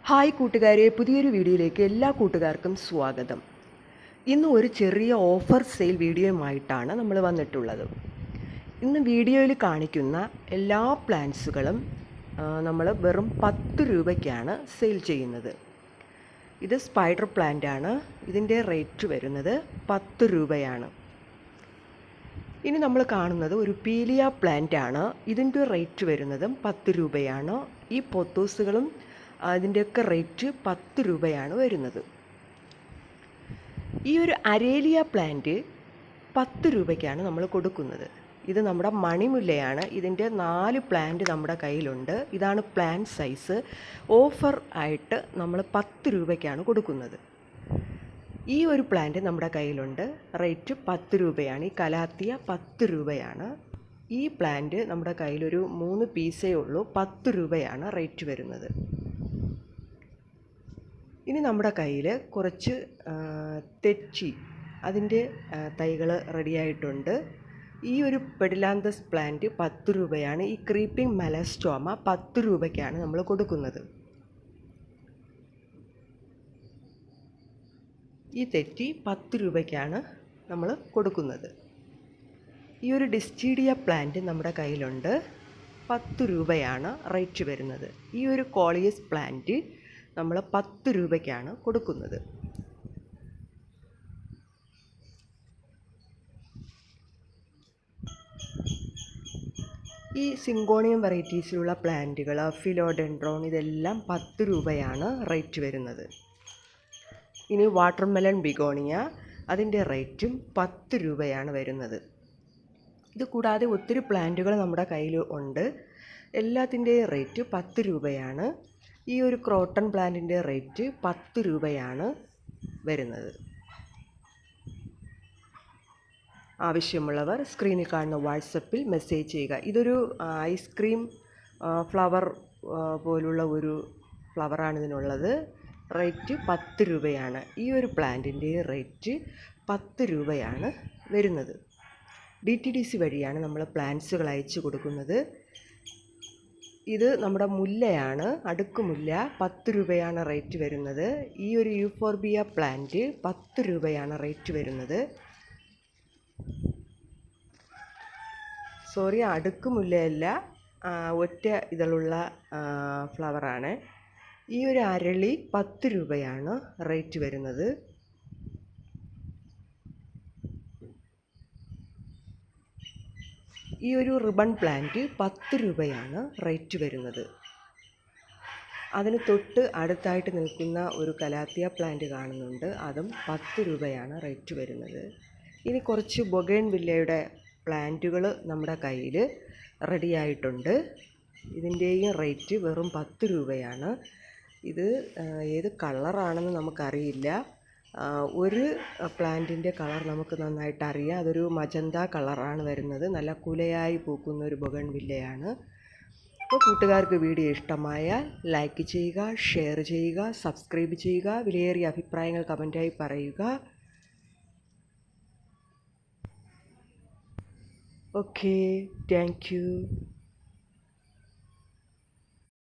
Hi കൂട്ടുകാരെ, പുതിയൊരു വീഡിയോയിലേക്ക് എല്ലാ കൂട്ടുകാർക്കും സ്വാഗതം. ഇന്ന് ഒരു ചെറിയ ഓഫർ സെയിൽ വീഡിയോയുമായിട്ടാണ് നമ്മൾ വന്നിട്ടുള്ളത്. ഇന്ന് വീഡിയോയിൽ കാണിക്കുന്ന എല്ലാ പ്ലാന്റ്സുകളും നമ്മൾ വെറും 10 രൂപയ്ക്കാണ് സെയിൽ ചെയ്യുന്നത്. ഇത് സ്പൈഡർ പ്ലാന്റ് ആണ്. ഇതിൻ്റെ റേറ്റ് വരുന്നത് 10 രൂപയാണ്. ഇനി നമ്മൾ കാണുന്നത് ഒരു പീലിയ പ്ലാന്റ് ആണ്. ഇതിൻ്റെ റേറ്റ് വരുന്നതും 10 രൂപയാണ്. ഈ പൊത്തോസുകളും അതിൻ്റെയൊക്കെ റേറ്റ് 10 രൂപയാണ് വരുന്നത്. ഈ ഒരു അരേലിയ പ്ലാന്റ് 10 രൂപയ്ക്കാണ് നമ്മൾ കൊടുക്കുന്നത്. ഇത് നമ്മുടെ മണിമുല്ലയാണ്. ഇതിൻ്റെ 4 പ്ലാന്റ് നമ്മുടെ കയ്യിലുണ്ട്. ഇതാണ് പ്ലാന്റ് സൈസ്. ഓഫർ ആയിട്ട് നമ്മൾ 10 രൂപയ്ക്കാണ് കൊടുക്കുന്നത്. ഈ ഒരു പ്ലാന്റ് നമ്മുടെ കയ്യിലുണ്ട്. റേറ്റ് 10 രൂപയാണ്. ഈ കലാത്തിയ 10 രൂപയാണ്. ഈ പ്ലാന്റ് നമ്മുടെ കയ്യിലൊരു 3 പീസേ ഉള്ളൂ. 10 രൂപയാണ് റേറ്റ് വരുന്നത്. ഇനി നമ്മുടെ കയ്യിൽ കുറച്ച് തെച്ചി അതിൻ്റെ തൈകൾ റെഡിയായിട്ടുണ്ട്. ഈ ഒരു പെഡിലാന്തസ് പ്ലാന്റ് 10 രൂപയാണ്. ഈ ക്രീപ്പിംഗ് മെലസ്റ്റോമ 10 രൂപയ്ക്കാണ് നമ്മൾ കൊടുക്കുന്നത്. ഈ തെച്ചി 10 രൂപയ്ക്കാണ് നമ്മൾ കൊടുക്കുന്നത്. ഈ ഒരു ഡിസ്റ്റീഡിയ പ്ലാന്റ് നമ്മുടെ കയ്യിലുണ്ട്. 10 രൂപയാണ് റേറ്റ് വരുന്നത്. ഈ ഒരു കോളിയസ് പ്ലാന്റ് നമ്മൾ 10 രൂപയ്ക്കാണ് കൊടുക്കുന്നത്. ഈ സിങ്കോണിയം വെറൈറ്റീസിലുള്ള പ്ലാന്റുകൾ, ഫിലോഡെൻഡ്രോൺ, ഇതെല്ലാം 10 രൂപയാണ് റേറ്റ് വരുന്നത്. ഇനി വാട്ടർമെലൺ ബിഗോണിയ, അതിൻ്റെ റേറ്റും 10 രൂപയാണ് വരുന്നത്. ഇത് കൂടാതെ ഒത്തിരി പ്ലാന്റുകൾ നമ്മുടെ കയ്യിൽ ഉണ്ട്. എല്ലാത്തിൻ്റെയും റേറ്റ് 10 രൂപയാണ്. ഈ ഒരു ക്രോട്ടൺ പ്ലാന്റിൻ്റെ റേറ്റ് 10 രൂപയാണ് വരുന്നത്. ആവശ്യമുള്ളവർ സ്ക്രീനിൽ കാണുന്ന വാട്സപ്പിൽ മെസ്സേജ് ചെയ്യുക. ഇതൊരു ഐസ്ക്രീം ഫ്ലവർ പോലുള്ള ഒരു ഫ്ലവറാണ് ഇതിനുള്ളത്. റേറ്റ് 10 രൂപയാണ്. ഈ ഒരു പ്ലാന്റിൻ്റെ റേറ്റ് 10 രൂപയാണ് വരുന്നത്. DTDC വഴിയാണ് നമ്മൾ പ്ലാന്റ്സുകൾ അയച്ചു കൊടുക്കുന്നത്. ഇത് നമ്മുടെ മുല്ലയാണ്, അടുക്കുമുല്ല. 10 രൂപയാണ് റേറ്റ് വരുന്നത്. ഈ ഒരു യൂഫോർബിയ പ്ലാന്റ് 10 രൂപയാണ് റേറ്റ് വരുന്നത്. സോറി, അടുക്കുമുല്ലയല്ല, ഒറ്റ ഇതളുള്ള ഫ്ലവറാണ്. ഈ ഒരു അരളി 10 രൂപയാണ് റേറ്റ് വരുന്നത്. ഈ ഒരു റിബൺ പ്ലാന്റ് 10 രൂപയാണ് റേറ്റ് വരുന്നത്. അതിന് തൊട്ട് അടുത്തായിട്ട് നിൽക്കുന്ന ഒരു കലാത്തിയ പ്ലാന്റ് കാണുന്നുണ്ട്. അതും 10 രൂപയാണ് റേറ്റ് വരുന്നത്. ഇനി കുറച്ച് ബൊഗൈൻവില്ലയുടെ പ്ലാന്റുകൾ നമ്മുടെ കയ്യിൽ റെഡിയായിട്ടുണ്ട്. ഇതിൻ്റെയും റേറ്റ് വെറും 10 രൂപയാണ്. ഇത് ഏത് കളറാണെന്ന് നമുക്കറിയില്ല. ഒരു പ്ലാന്റിൻ്റെ കളർ നമുക്ക് നന്നായിട്ട് അറിയാം. അതൊരു മജന്ത കളറാണ് വരുന്നത്. നല്ല കുലയായി പൂക്കുന്ന ഒരു ബൊഗൺവില്ലയാണ്. അപ്പോൾ കൂട്ടുകാർക്ക് വീഡിയോ ഇഷ്ടമായാൽ ലൈക്ക് ചെയ്യുക, ഷെയർ ചെയ്യുക, സബ്സ്ക്രൈബ് ചെയ്യുക. വിലയേറിയ അഭിപ്രായങ്ങൾ കമൻറ്റായി പറയുക. Okay, thank you.